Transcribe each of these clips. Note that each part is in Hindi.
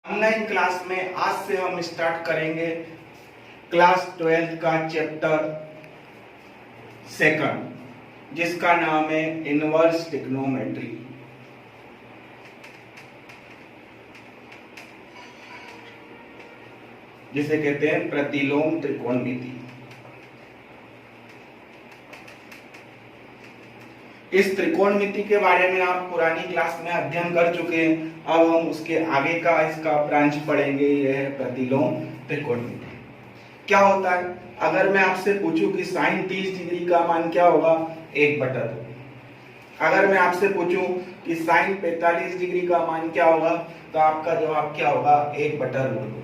ऑनलाइन क्लास में आज से हम स्टार्ट करेंगे क्लास 12 का चैप्टर सेकंड, जिसका नाम है इनवर्स ट्रिग्नोमेट्री। जिसे कहते हैं प्रतिलोम त्रिकोणमिति। इस त्रिकोणमिति के बारे में आप पुरानी क्लास में अध्ययन कर चुके हैं। अब हम उसके आगे का इसका ब्रांच पढ़ेंगे। यह है प्रतिलोम त्रिकोणमिति। क्या होता है? अगर मैं आपसे पूछूं कि साइन 30 डिग्री का मान क्या होगा, 1/2। अगर मैं आपसे पूछूं कि साइन 45 डिग्री का मान क्या होगा, तो आपका जवाब क्या होगा, 1/2।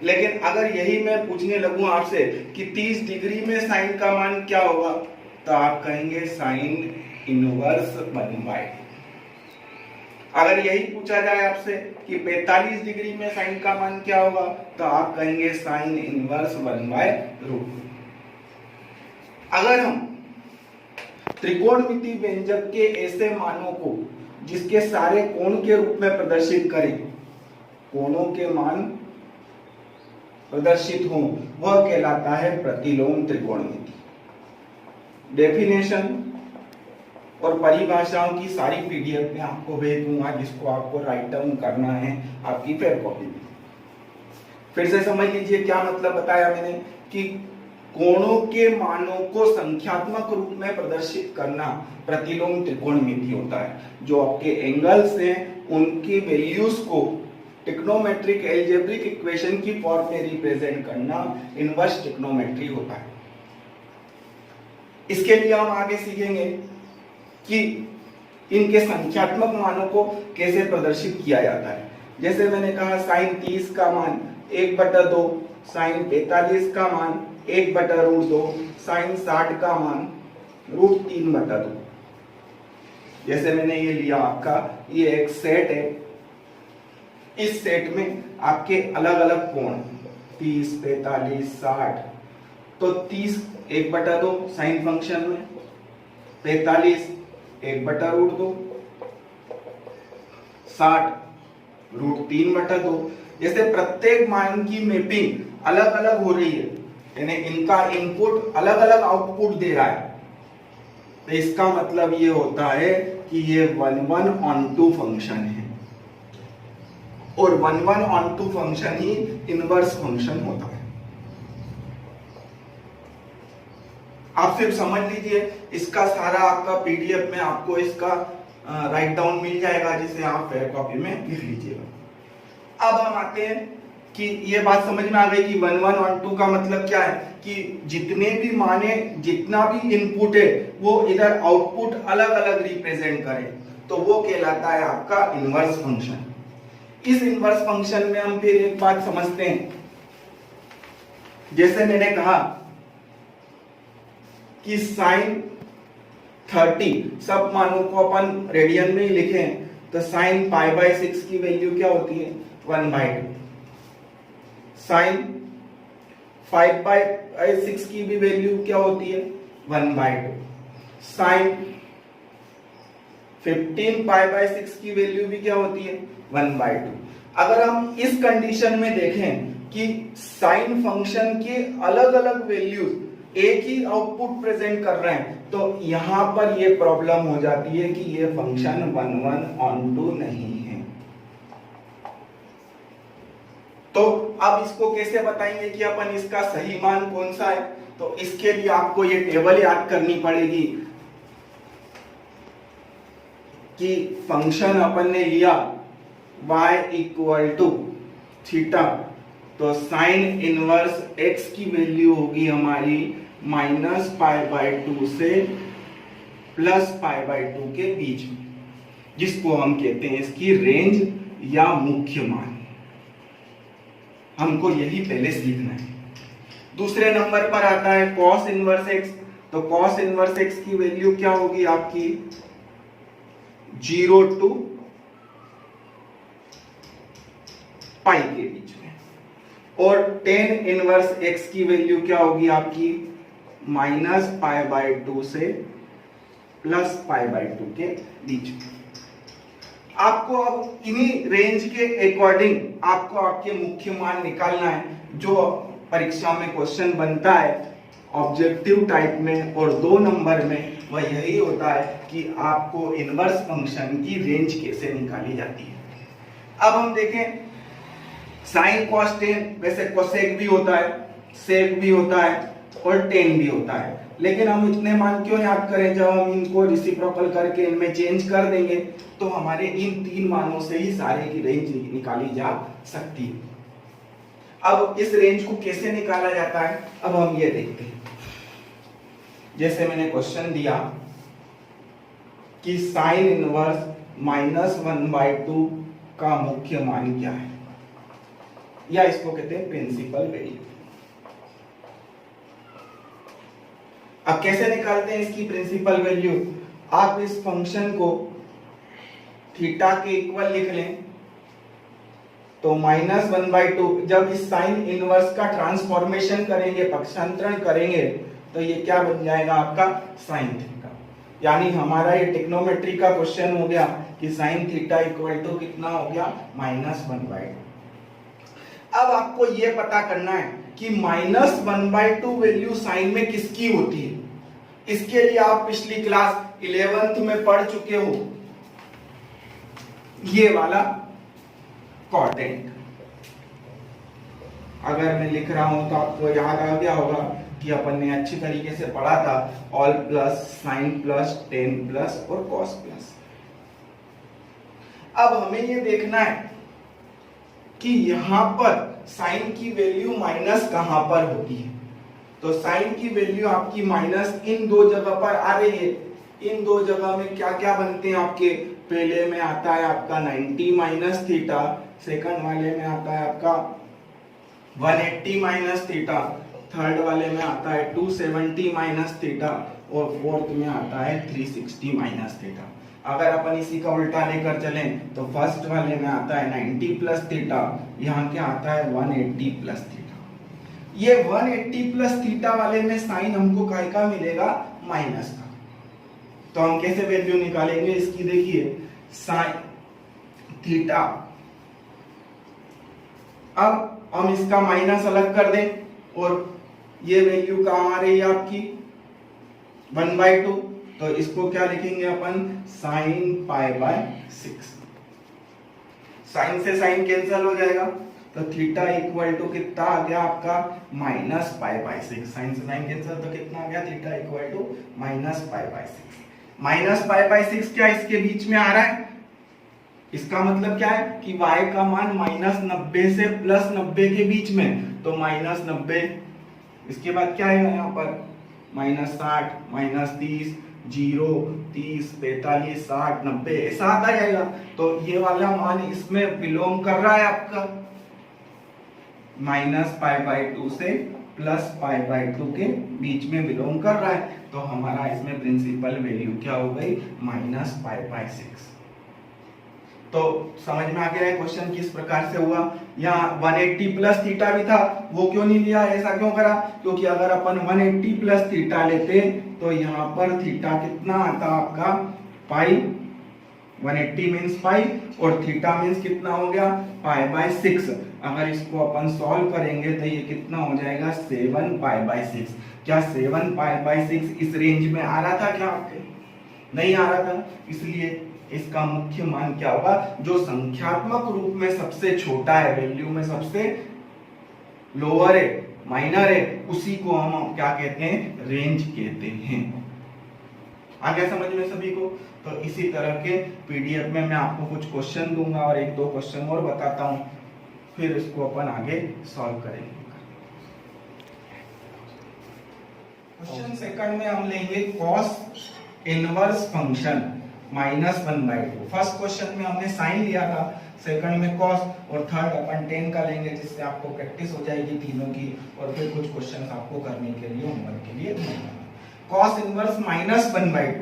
लेकिन अगर यही मैं पूछने लगूं आपसे कि 30 डिग्री में साइन का मान क्या होगा, तो आप कहेंगे साइन इनवर्स 1/2। अगर यही पूछा जाए आपसे कि 45 डिग्री में साइन का मान क्या होगा, तो आप कहेंगे साइन इनवर्स 1/√। अगर हम त्रिकोणमिति व्यंजक के ऐसे मानों को जिसके सारे कोण के रूप में प्रदर्शित करें, कोणों के मान प्रदर्शित हों, वह कहलाता है प्रतिलोम त्रिकोणमिति। डेफिनेशन और परिभाषाओं की सारी पीडीएफ में आपको भेज दूंगा, जिसको आपको राइट डाउन करना है आपकी फेयर कॉपी में। फिर से समझ लीजिए क्या मतलब बताया मैंने कि कोणों के मानों को संख्यात्मक रूप में प्रदर्शित करना प्रतिलोम त्रिकोणमिति होता है। जो आपके एंगल्स हैं उनकी वैल्यूज को ट्रिग्नोमेट्रिक एल्जेब्रिक इक्वेशन की फॉर्म में रिप्रेजेंट करना इनवर्स ट्रिग्नोमेट्री होता है। इसके लिए हम आगे सीखेंगे कि इनके संख्यात्मक मानों को कैसे प्रदर्शित किया जाता है। जैसे मैंने कहा साइन 30 का मान 1/2, साइन 45 का मान 1/√2, साइन 60 का मान √3/2। जैसे मैंने ये लिया आपका, ये एक सेट है। इस सेट में आपके अलग अलग कोण 30, 45, 60। तो 30 1/2 साइन फंक्शन में, 45 1/√2, 60 √3/2। जैसे प्रत्येक मान की मैपिंग अलग अलग हो रही है, यानी इनका इनपुट अलग अलग आउटपुट दे रहा है, तो इसका मतलब ये होता है कि ये 1/1/2 फंक्शन है, और 1/1/2 फंक्शन ही इनवर्स फंक्शन होता है। आप सिर्फ समझ लीजिए, इसका सारा आपका पीडीएफ में आपको इसका राइट डाउन मिल जाएगा, जिसे आप फेयर कॉपी में लिख लीजिएगा। अब हम आते हैं कि ये बात समझ में आ गई कि 1/1/2 का मतलब क्या है, कि जितने भी माने, जितना भी इनपुट है, वो इधर आउटपुट अलग अलग रिप्रेजेंट करे, तो वो कहलाता है आपका इनवर्स फंक्शन। इस इनवर्स फंक्शन में हम फिर एक बात समझते हैं। जैसे मैंने कहा कि साइन 30 सब मानों को अपन रेडियन में ही लिखें, तो साइन π/6 की वैल्यू क्या होती है, 1/2। साइन 5/6 की भी वैल्यू क्या होती है, 1/2। साइन 15π/6 की वैल्यू भी क्या होती है, 1/2। अगर हम इस कंडीशन में देखें कि साइन फंक्शन के अलग अलग वैल्यूज एक ही आउटपुट प्रेजेंट कर रहे हैं, तो यहां पर ये प्रॉब्लम हो जाती है कि ये फंक्शन 1/1/2 नहीं है। तो अब इसको कैसे बताएंगे कि अपन इसका सही मान कौन सा है, तो इसके लिए आपको ये टेबल याद करनी पड़ेगी कि फंक्शन अपन ने लिया y = तो साइन इनवर्स x की वैल्यू होगी हमारी -π/2 से +π/2 के बीच में, जिसको हम कहते हैं इसकी रेंज या मुख्य मान। हमको यही पहले सीखना है। दूसरे नंबर पर आता है cos इनवर्स x। तो cos इनवर्स x की वैल्यू क्या होगी आपकी, 0 to π के बीच में। और tan इनवर्स x की वैल्यू क्या होगी आपकी, -π/2 से +π/2 के बीच में। आपको अब इन्हीं रेंज के अकॉर्डिंग आपको आपके मुख्य मान निकालना है। जो परीक्षा में क्वेश्चन बनता है ऑब्जेक्टिव टाइप में और 2 नंबर में, वह यही होता है कि आपको इनवर्स फंक्शन की रेंज कैसे निकाली जाती है। अब हम देखें साइन कॉस टेन, वैसे कोसेक भी होता है, सेक भी होता है और टेन भी होता है, लेकिन हम इतने मान क्यों याद करें? जब हम इनको रेसिप्रोकल करके इनमें चेंज कर देंगे तो हमारे इन 3 मानों से ही सारे की रेंज निकाली जा सकती है। अब इस रेंज को कैसे निकाला जाता है, अब हम ये देखते हैं। जैसे मैंने क्वेश्चन दिया कि साइन इनवर्स -1/2 का मुख्य मान क्या है, या इसको कहते हैं प्रिंसिपल वैल्यू। अब कैसे निकालते हैं इसकी प्रिंसिपल वैल्यू? आप इस फंक्शन को थीटा के इक्वल लिख लें तो -1/2, जब इस साइन इनवर्स का ट्रांसफॉर्मेशन करेंगे, पक्षांतरण करेंगे, तो ये क्या बन जाएगा आपका साइन थीटा। यानी हमारा ये ट्रिग्नोमेट्री का क्वेश्चन हो गया कि साइन थीटा इक्वल टू कितना हो गया -1/2। अब आपको ये पता करना है कि -1/2 वैल्यू साइन में किसकी होती है। इसके लिए आप पिछली क्लास 11th में पढ़ चुके हो, ये वाला कॉटेंट। अगर मैं लिख रहा हूं तो आपको याद आ गया होगा कि अपन ने अच्छी तरीके से पढ़ा था, all plus, sine plus, tan plus और कॉस प्लस। अब हमें ये देखना है कि यहां पर साइन की वैल्यू माइनस कहां पर होती है। तो साइन की वैल्यू आपकी माइनस इन 2 जगह पर आ रही है। इन 2 जगह में क्या क्या बनते हैं आपके? पहले में आता है आपका 90 माइनस थीटा, सेकंड वाले में आता है आपका 180 माइनस थीटा, थर्ड वाले में आता है 270 माइनस थीटा और फोर्थ में आता है 360 माइनस थीटा। अगर अपन इसी का उल्टा लेकर चलें तो फर्स्ट वाले में आता है 90 प्लस थीटा, यहाँ क्या आता है 180 प्लस थीटा। ये 180 प्लस थीटा वाले में साइन हमको काय का मिलेगा? माइनस का। तो हम कैसे वैल्यू निकालेंगे इसकी? देखिए साइन थीटा, अब हम इसका माइनस अलग कर दें और ये वैल्यू कहां आ रही है आपकी 1/2, तो इसको क्या लिखेंगे अपन? साइन π/6। साइन से साइन कैंसिल हो जाएगा तो थीटा इक्वल टू कितना आ गया आपका -π/6। साइन से साइन कैंसिल तो कितना आ गया? Theta equal to -π/6। -π/6 क्या इसके बीच में आ रहा है? इसका मतलब क्या है कि y का मान -90 से +90 के बीच में, तो -90, इसके बाद क्या है यहाँ पर -60, -30, 0, 30, 45, 60, 90 ऐसा आता जाएगा। तो ये वाला मान इसमें बिलोंग कर रहा है आपका -π/2 से +π/2 के बीच में बिलोंग कर रहा है। तो हमारा इसमें प्रिंसिपल वैल्यू क्या हो गई? -π/6। तो समझ में आ गया है क्वेश्चन किस प्रकार से हुआ। यहाँ 180 प्लस थीटा भी था, वो क्यों नहीं लिया? ऐसा क्यों करा? क्योंकि अगर अपन 180 प्लस थीटा लेते तो यहाँ पर थीटा कितना आता आपका? पाई। 180 मीन्स पाई और थीटा मीन्स कितना हो गया? π/6। अगर इसको अपन सॉल्व करेंगे तो ये कितना हो जाएगा? 7π/6। क्या 7π/6 इस रेंज में आ रहा था क्या आपके? नहीं आ रहा था, इसलिए इसका मुख्य मान क्या होगा? जो संख्यात्मक रूप में सबसे छोटा है, वैल्यू में सबसे लोअर है, माइनर है, उसी को हम क्या कहते हैं? रेंज कहते हैं। आ गया समझ में सभी को? तो इसी तरह के पीडीएफ में मैं आपको कुछ क्वेश्चन दूंगा और 1-2 क्वेश्चन और बताता हूं, फिर इसको अपन आगे सॉल्व करेंगे। क्वेश्चन सेकंड में हम लेंगे cos inverse function -1/2। First question में हमने साइन लिया था, सेकंड में कॉस और थर्ड अपन टेन का लेंगे, जिससे आपको प्रैक्टिस हो जाएगी तीनों की और फिर कुछ क्वेश्चंस आपको करने के लिए होमवर्क के लिए दूंगा। Cos inverse -1/2।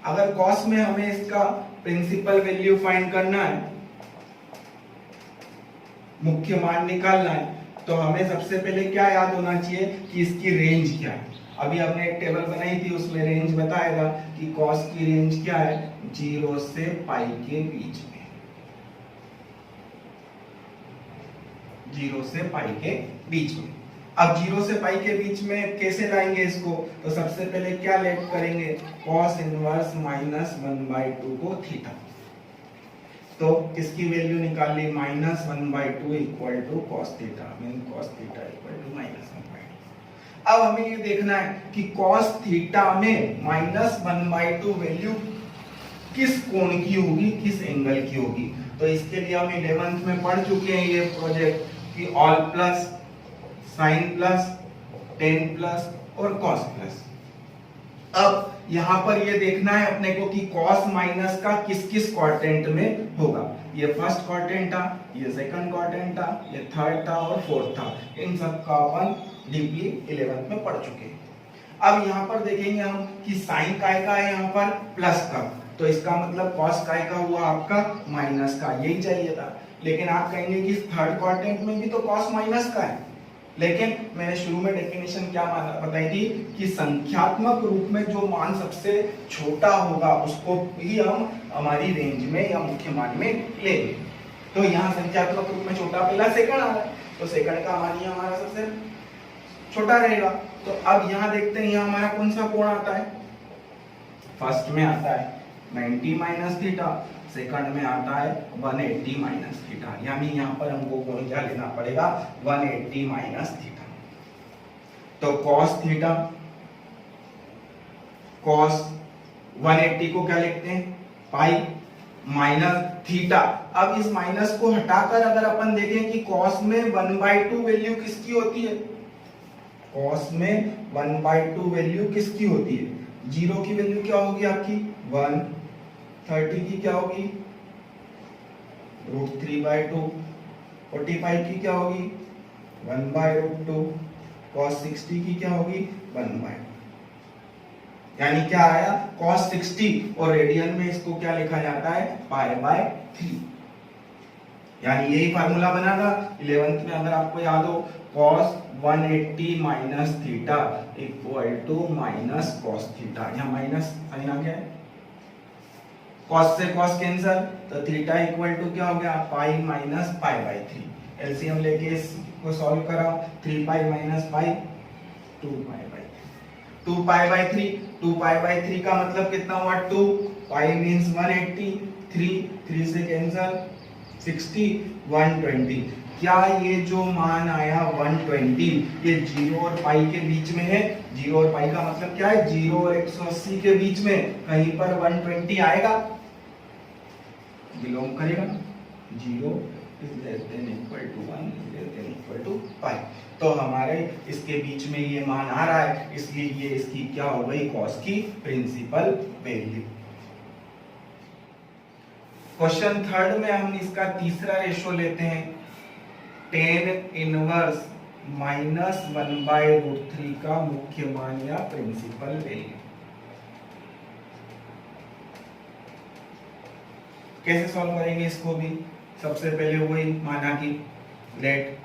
अगर कॉस में हमें इसका प्रिंसिपल वैल्यू फाइंड करना है, मुख्य मान निकालना है, तो हमें सबसे पहले क्या याद होना चाहिए कि इसकी रेंज क्या है। अभी हमने एक टेबल बनाई थी, उसमें रेंज बताएगा कि कॉस की रेंज क्या है? 0 से पाई के बीच में। 0 से पाई के बीच में। अब 0 से पाई के बीच में कैसे लाएंगे इसको, तो सबसे पहले क्या लेट करेंगे, cos इनवर्स -1/2 को थीटा, तो किसकी वैल्यू निकाल ली, -1/2 equal to cos theta, mean cos theta equal to -1/2। अब हमें ये देखना है कि cos थीटा में -1/2 वैल्यू किस कोण की होगी, किस एंगल की होगी। तो इसके लिए हम 11th में पढ़ चुके हैं ये प्रोजेक्ट कि all plus, sine plus, tan plus और कॉस प्लस। अब यहां पर ये देखना है अपने को कि कॉस माइनस का किस किस क्वाड्रेंट में होगा। ये फर्स्ट क्वाड्रेंट था, ये सेकंड क्वाड्रेंट था, ये थर्ड था और फोर्थ था। इन सब का अपन डीपली 11th में पढ़ चुके हैं। अब यहाँ पर देखेंगे हम कि साइन काय का है, यहाँ पर प्लस का, तो इसका मतलब कॉस काय का हुआ आपका माइनस का, यही चाहिए था। लेकिन आप कहेंगे कि थर्ड क्वाड्रेंट में भी तो कॉस माइनस का है, लेकिन मैंने शुरू में डेफिनेशन क्या बताई थी कि संख्यात्मक रूप में जो मान सबसे छोटा होगा उसको ही हम हमारी रेंज में या मुख्य मान में लेंगे। तो यहाँ संख्यात्मक रूप में छोटा पहला सेकंड आ रहा है, तो सेकंड का मान ही हमारा सबसे छोटा रहेगा। तो अब यहाँ देखते हैं यहाँ हमारा कौन सा कोण आता है, फर्स्ट में आता है 90 माइनस थीटा, सेकंड में आता है 180 माइनस थीटा, यानी यहाँ पर हमको कोण क्या लेना पड़ेगा, 180 माइनस थीटा। तो cos थीटा, cos 180 को क्या लिखते हैं, पाई माइनस थीटा। अब इस माइनस को हटाकर अगर अपन देखें कि cos में 1/2 वैल्यू किसकी होती है, cos में 1/2 वैल्यू किसकी होती है, 0 की वैल्यू क्या होगी आपकी 1, 30 की क्या होगी √3/2, 45 की क्या होगी 1/√2, cos 60 की क्या होगी 1/2। यानी क्या आया cos 60, और रेडियन में इसको क्या लिखा जाता है π/3। यानी यही फार्मूला बना था 11th में, अगर आपको याद हो, cos 180 minus theta equal to minus cos theta. यहाँ माइनस साइन आ गया है, cos से cos कैंसल, तो थीटा इक्वल टू क्या हो गया पाई माइनस π/3। एलसीएम लेके इसको सॉल्व करा, 3π माइनस पाई 2π/3। 2π/3 का मतलब कितना हुआ 2, पाई मींस 180, 3 से कैंसल, 60, 120। क्या ये जो मान आया 120 ये 0 और पाई के बीच में है, 0 और पाई का मतलब क्या है 0 और 180 के बीच में कहीं पर 120 आएगा, बिलोंग करेगा, 0 is less than equal to 1 is less than equal to pi। तो हमारे इसके बीच में ये मान आ रहा है, इसलिए ये इसकी क्या हो गई cos की प्रिंसिपल वैल्यू। क्वेश्चन थर्ड में हम इसका तीसरा रेशो लेते हैं, tan इनवर्स -1/√3 का मुख्य मान या प्रिंसिपल वैल्यू। कैसे सॉल्व करेंगे इसको भी, सबसे पहले वही माना कि let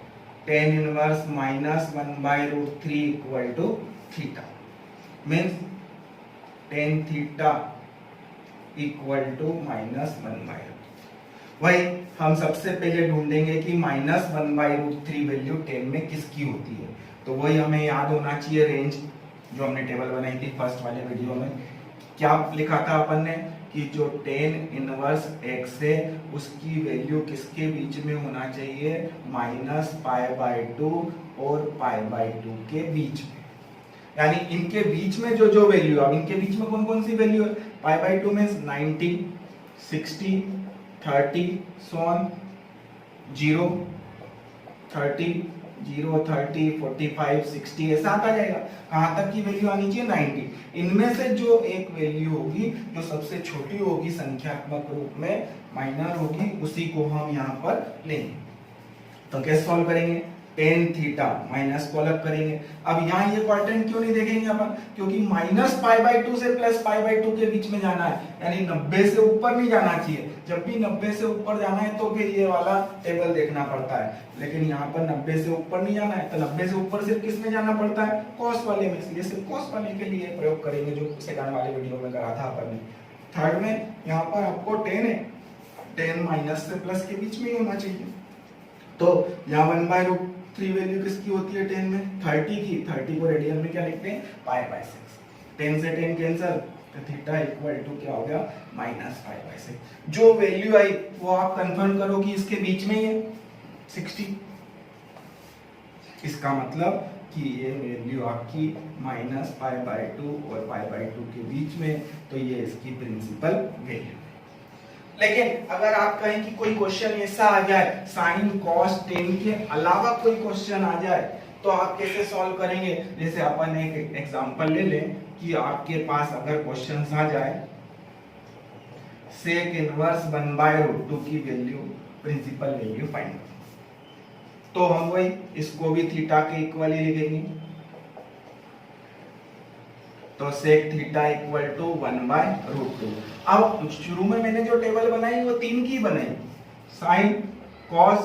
tan inverse -1/√3 equal to theta, means tan theta equal to -1/√3। वही हम सबसे पहले ढूंढेंगे कि -1/√3 वैल्यू tan में किसकी होती है। तो वही हमें याद होना चाहिए रेंज, जो हमने टेबल बनाई थी फर्स्ट वाले वीडियो में। क्या लिखा था अपन ने कि जो tan इनवर्स x है उसकी वैल्यू किसके बीच में होना चाहिए, -π/2 और π/2 के बीच में। यानी इनके बीच में जो जो वैल्यू, अब इनके बीच में कौन कौन सी वैल्यू है, π/2 मींस 90, 60, 30, so on, 0, 30, 0, 30, 45, 60 ऐसा आता जाएगा। कहां तक की वैल्यू आनी चाहिए 90। इनमें से जो एक वैल्यू होगी जो सबसे छोटी होगी संख्यात्मक रूप में, माइनर होगी, उसी को हम यहाँ पर लेंगे। तो कैसे सॉल्व करेंगे, tan थीटा माइनस को अलग करेंगे। अब यहाँ ये क्वाड्रेंट क्यों नहीं देखेंगे अपन, क्योंकि -π/2 से +π/2 के बीच में जाना है, यानी 90 से ऊपर नहीं जाना चाहिए। जब भी 90 से ऊपर जाना है तो फिर ये वाला टेबल देखना पड़ता है, लेकिन यहाँ पर 90 से ऊपर नहीं जाना है, तो 90 से ऊपर सिर्फ किस में जाना पड़ता है, cos वाले में। इसलिए सिर्फ cos वाले के लिए प्रयोग करेंगे जो सेकंड वाले वीडियो में करा था अपन ने। थर्ड में यहाँ पर आपको tan है, tan माइनस से प्लस के बीच में ही होना चाहिए। तो यहाँ 1/√3 वैल्यू किसकी होती है 10 में 30 की, 30 को रेडियन में क्या लिखते हैं π/6, 10 से 10 कैंसिल, तो थीटा इक्वल टू क्या हो गया -π/6। जो वैल्यू आई वो आप कंफर्म करो कि इसके बीच में ही है 60, इसका मतलब कि ये वैल्यू आपकी -π/2 और π/2 के बीच में, तो ये इसकी प्रिंसिपल वैल्यू। लेकिन अगर आप कहें कि कोई क्वेश्चन ऐसा आ जाए साइन कॉस टेन के अलावा कोई क्वेश्चन आ जाए तो आप कैसे सॉल्व करेंगे? जैसे अपन एक एग्जांपल ले लें कि आपके पास अगर क्वेश्चन आ जाए सेक इनवर्स 1/√2 की वैल्यू प्रिंसिपल वैल्यू फाइंड, तो हम वही इसको भी थीटा के इक्वल ही लिखेंगे। तो सेक थीटा इक्वल टू 1/√2। अब शुरू में मैंने जो टेबल बनाई वो 3 की बनाई, साइन कॉस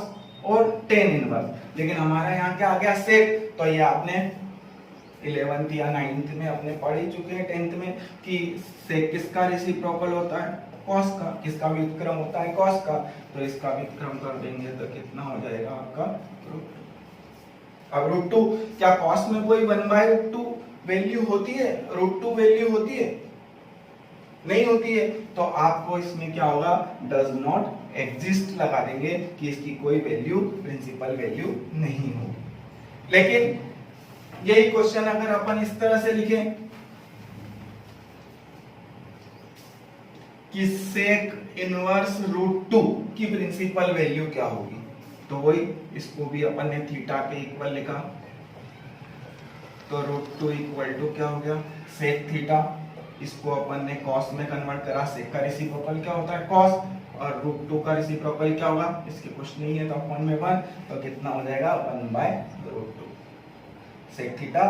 और टेन इनवर्स, लेकिन हमारा यहाँ क्या आ गया सेक, तो ये आपने 11th या 9th में अपने पढ़ ही चुके हैं 10th में कि सेक किसका रेसिप्रोकल होता है कॉस का, किसका व्युत्क्रम होता है कॉस का, तो इसका व्युत्क्रम कर देंगे तो कितना हो जाएगा आपका √2। अब √2 क्या कॉस में कोई 1/√2 वैल्यू होती है, √2 वैल्यू होती है? नहीं होती है, तो आपको इसमें क्या होगा डज नॉट एग्जिस्ट लगा देंगे कि इसकी कोई वैल्यू प्रिंसिपल वैल्यू नहीं होगी। लेकिन यही क्वेश्चन अगर अपन इस तरह से लिखें कि सेक इनवर्स √2 की प्रिंसिपल वैल्यू क्या होगी, तो वही इसको भी अपन ने थीटा के इक्वल लिखा, तो √2 इक्वल टू क्या हो गया सेक थीटा, इसको अपन ने कॉस में कन्वर्ट करा, सेक का रेसिप्रोकल क्या होता है कॉस, और √2 का रेसिप्रोकल क्या होगा, इसके कुछ नहीं है तो अपन में 1, तो कितना हो जाएगा 1/√2। सेक थीटा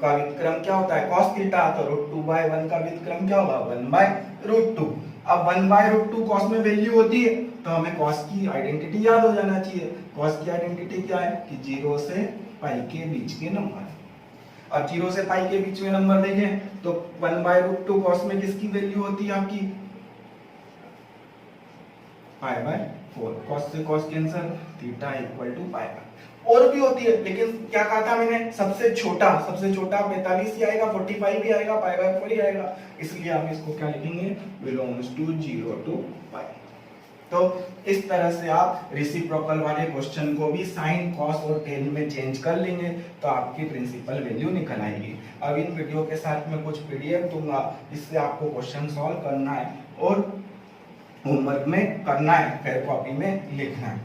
का व्युत्क्रम क्या होता है cos थीटा, तो √2/1 का व्युत्क्रम क्या होगा 1/√2। अब 1/√2 cos में वैल्यू होती है तो हमें cos की आइडेंटिटी याद हो जाना चाहिए। cos की आइडेंटिटी क्या है कि 0 से पाई के बीच के नंबर। अब 0 से पाई के बीच में नंबर देखें तो 1/√2 cos में किसकी वैल्यू होती है आपकी π/4, cos से cos cancel, theta equal to π/4। और भी होती है लेकिन क्या कहा था मैंने सबसे छोटा 45 ही आएगा, 45 भी आएगा, π/4 ही आएगा, इसलिए हम इसको क्या लिखेंगे बिलोंग्स टू 0 to π। तो इस तरह से आप रेसिप्रोकल वाले क्वेश्चन को भी साइन कॉस और टेन में चेंज कर लेंगे तो आपकी प्रिंसिपल वैल्यू निकल आएगी। अब इन वीडियो के साथ मैं कुछ पीडीएफ दूंगा, इससे आपको क्वेश्चन सॉल्व करना है और होमवर्क में करना है, फिर कॉपी में लिखना है।